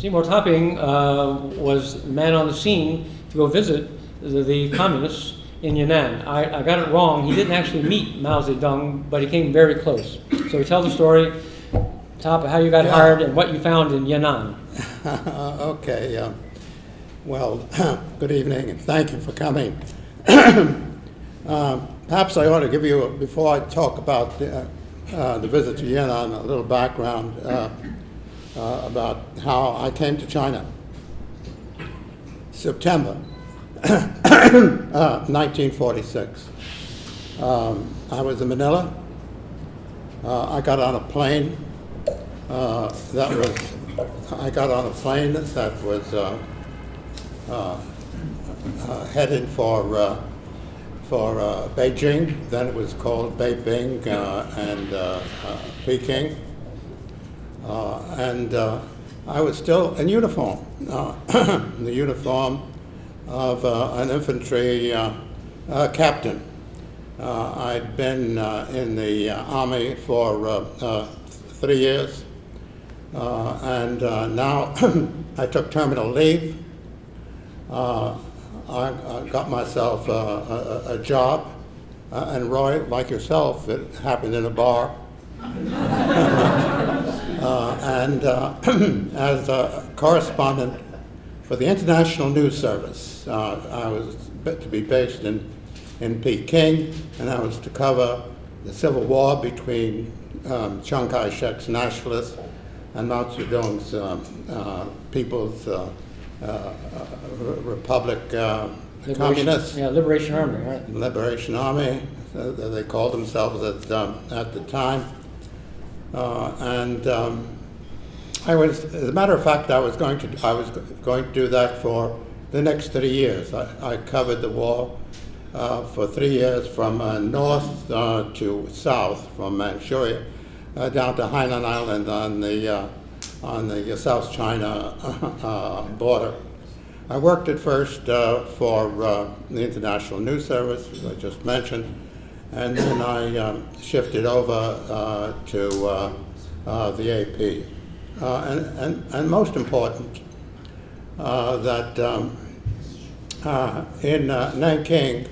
Seymour Topping was the man on the scene to go visit the communists in Yunnan. I got it wrong. He didn't actually meet Mao Zedong, but he came very close. So we tell the story, Top, how you got hired and what you found in Yunnan. Okay. Well, good evening, and thank you for coming. Perhaps I ought to give you, before I talk about the visit to Yunnan, a little background about how I came to China. September 1946. I was in Manila. I got on a plane that was heading for Beijing. Then it was called Beiping and Peking. And I was still in uniform, the uniform of an infantry captain. I'd been in the Army for 3 years, and now I took terminal leave. I got myself a job, and Roy, like yourself, it happened in a bar. And as a correspondent for the International News Service, I was to be based in Peking, and I was to cover the civil war between Chiang Kai-shek's nationalists and Mao Zedong's People's Republic Communists. Yeah, Liberation Army, right? Liberation Army, they called themselves at the time. I was, as a matter of fact, I was going to do that for the next 3 years. I covered the war for 3 years from north to south, from Manchuria down to Hainan Island on the South China border. I worked at first for the International News Service, as I just mentioned, and then I shifted over to the AP. And most important, that in Nanking,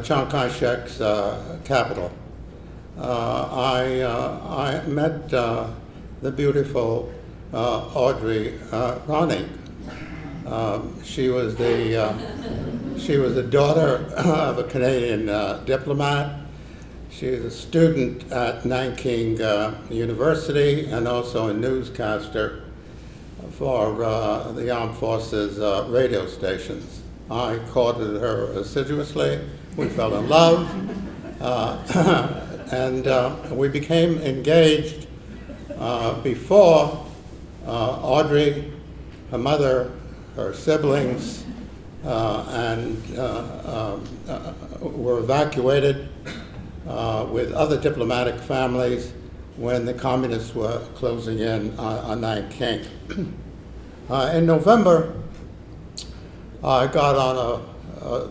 Chiang Kai-shek's capital, I met the beautiful Audrey Ronning. She was the daughter of a Canadian diplomat. She was a student at Nanking University and also a newscaster for the Armed Forces radio stations. I courted her assiduously. We fell in love, and we became engaged before Audrey, her mother, her siblings, and were evacuated with other diplomatic families when the communists were closing in on Nanking. In November, I got on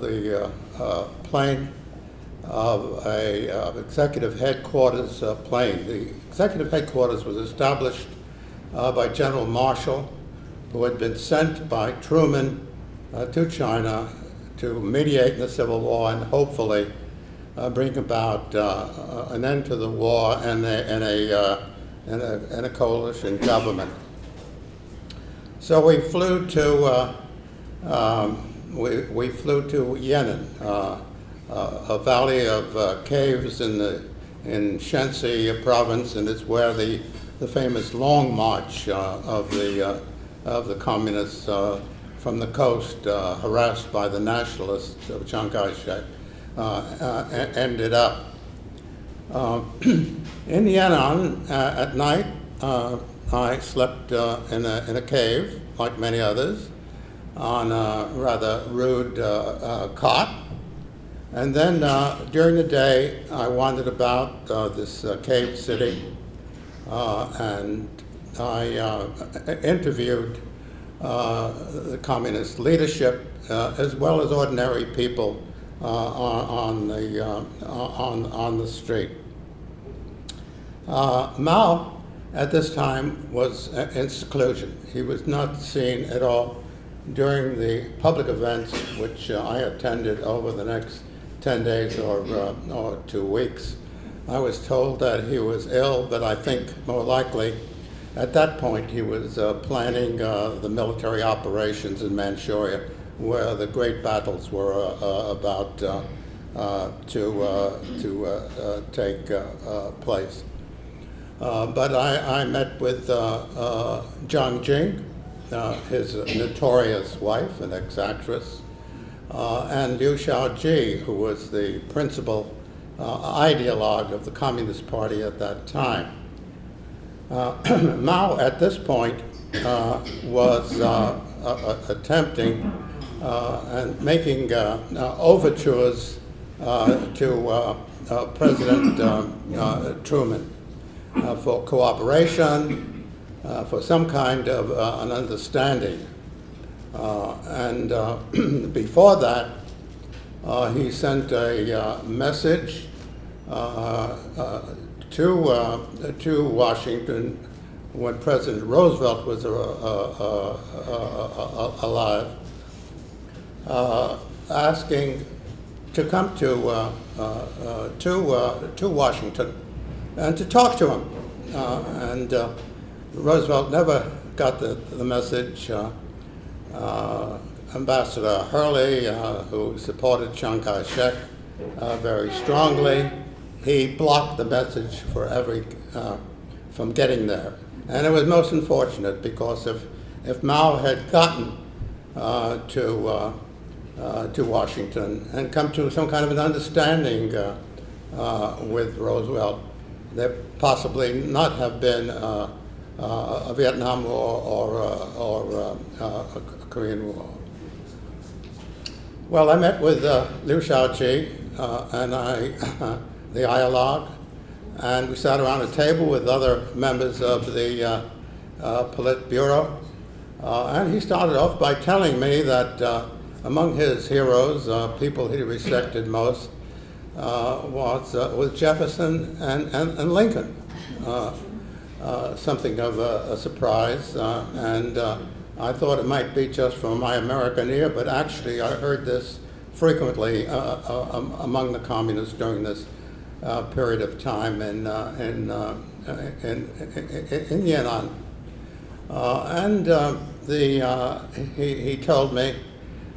the plane of a executive headquarters plane. The executive headquarters was established by General Marshall, who had been sent by Truman to China to mediate in the Civil War and hopefully bring about an end to the war and a coalition government. So we flew to Yan'an, a valley of caves in Shanxi province, and it's where the famous Long March of the communists from the coast, harassed by the nationalists of Chiang Kai-shek, ended up. In Yan'an at night, I slept in a cave, like many others, on a rather rude cot. And then during the day, I wandered about this cave city, and I interviewed the communist leadership as well as ordinary people on the street. Mao at this time was in seclusion. He was not seen at all during the public events which I attended over the next 10 days or 2 weeks. I was told that he was ill, but I think more likely at that point he was planning the military operations in Manchuria, where the great battles were about to take place. But I met with Zhang Jing, his notorious wife, an ex-actress, and Liu Shaoji, who was the principal ideologue of the Communist Party at that time. Mao, at this point, was attempting and making overtures to President Truman for cooperation, for some kind of an understanding. And before that, he sent a message to Washington when President Roosevelt was alive, asking to come to Washington and to talk to him. And Roosevelt never got the message. Ambassador Hurley, who supported Chiang Kai-shek very strongly, he blocked the message from getting there. And it was most unfortunate, because if Mao had gotten to Washington and come to some kind of an understanding with Roosevelt, there possibly not have been a Vietnam War or a Korean War. Well, I met with Liu Shaoji and the ideologue, and we sat around a table with other members of the Politburo, and he started off by telling me that among his heroes, people he respected most, was Jefferson and Lincoln. Something of a surprise, and I thought it might be just from my American ear, but actually I heard this frequently among the communists during this period of time in Yan'an. And he told me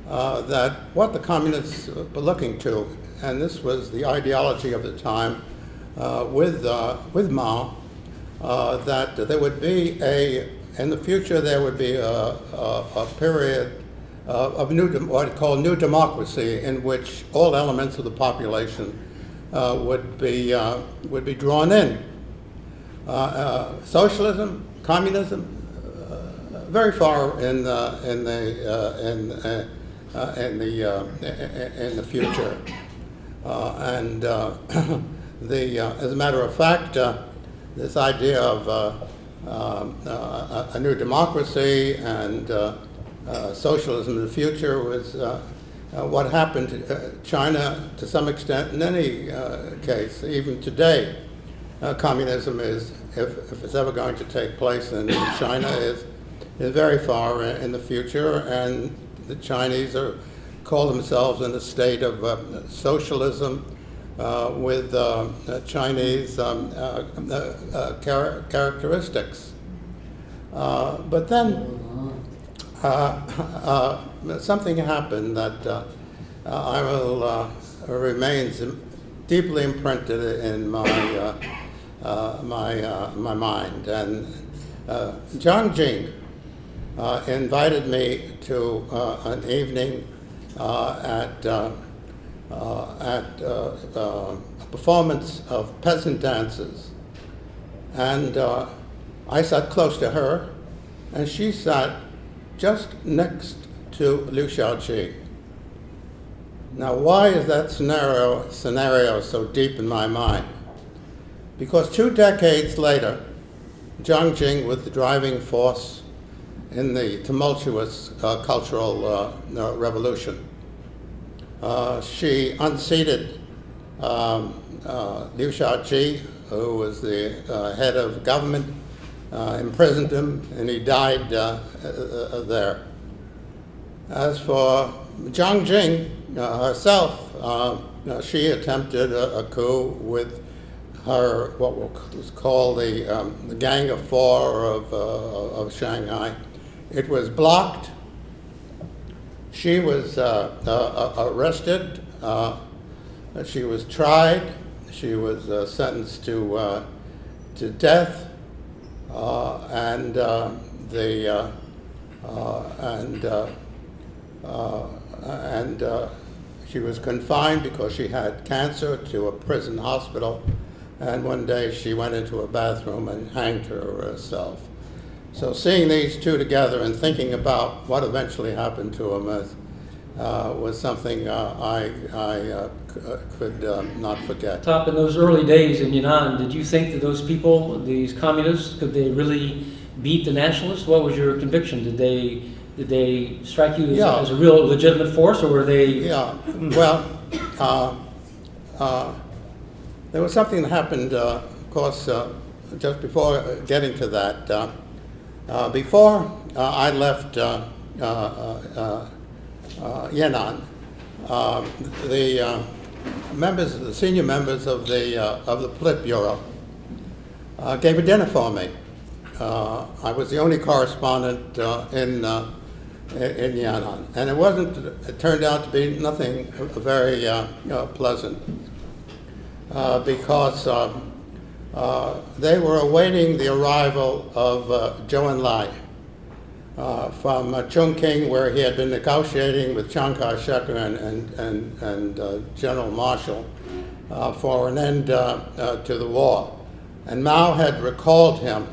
that what the communists were looking to, and this was the ideology of the time with Mao, that there would be in the future there would be a period of what I call new democracy, in which all elements of the population would be drawn in. Socialism, communism, very far in the future, and as a matter of fact, this idea of a new democracy and socialism in the future was what happened to China to some extent in any case. Even today, communism is, if it's ever going to take place in China, is very far in the future, and the Chinese call themselves in a state of socialism with Chinese characteristics. But then something happened that remains deeply imprinted in my mind. And Zhang Jing invited me to an evening at a performance of peasant dances, and I sat close to her, and she sat just next to Liu Shaoji. Now, why is that scenario so deep in my mind? Because 2 decades later, Zhang Jing was the driving force in the tumultuous cultural revolution. She unseated Liu Shaoji, who was the head of government imprisoned him, and he died there. As for Jiang Jing herself, she attempted a coup with her, what was called the Gang of Four of Shanghai. It was blocked. She was arrested. She was tried. She was sentenced to death, and she was confined because she had cancer to a prison hospital. And one day she went into a bathroom and hanged herself. So seeing these two together and thinking about what eventually happened to them was something I could not forget. Top, in those early days in Yunnan, did you think that those people, these communists, could they really beat the nationalists? What was your conviction? Did they strike you as a real legitimate force, or were they? Yeah. Well, there was something that happened, of course, just before getting to that. Before I left Yan'an, the senior members of the Politburo gave a dinner for me. I was the only correspondent in Yan'an, and it turned out to be nothing very pleasant. Because they were awaiting the arrival of Zhou Enlai from Chongqing, where he had been negotiating with Chiang Kai-shek and General Marshall for an end to the war. And Mao had recalled him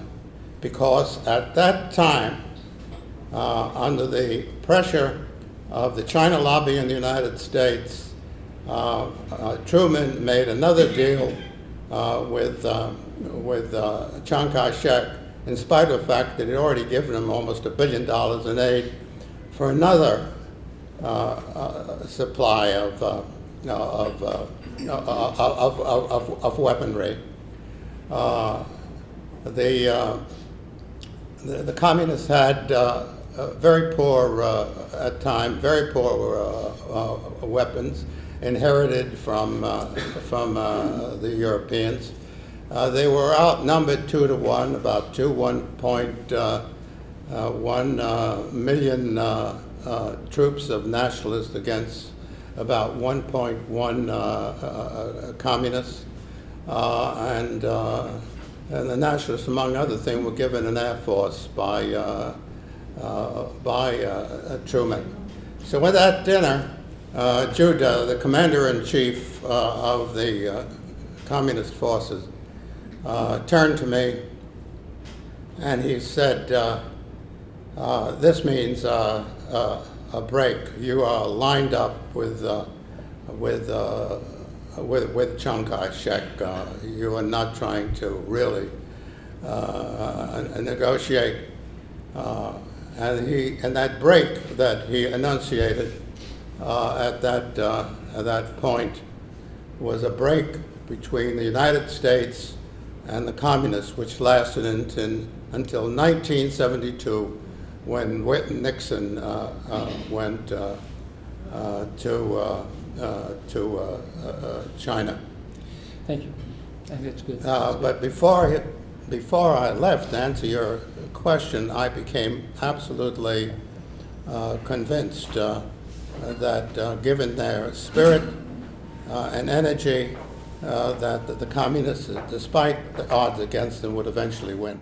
because at that time, under the pressure of the China lobby in the United States, Truman made another deal with Chiang Kai-shek, in spite of the fact that he'd already given him almost $1 billion in aid for another supply of weaponry. The communists had very poor, at times, very poor weapons, inherited from the Europeans. They were outnumbered 2-to-1, about 1.1 million troops of nationalists against about 1.1 communists. And the nationalists, among other things, were given an air force by Truman. So with that dinner, Judah, the commander-in-chief of the communist forces, turned to me and he said, "This means a break. You are lined up with Chiang Kai-shek. You are not trying to really negotiate." And that break that he enunciated at that point was a break between the United States and the communists, which lasted until 1972, when Nixon went to China. Thank you. I think that's good. But before I left, to answer your question, I became absolutely convinced that given their spirit and energy, that the communists, despite the odds against them, would eventually win.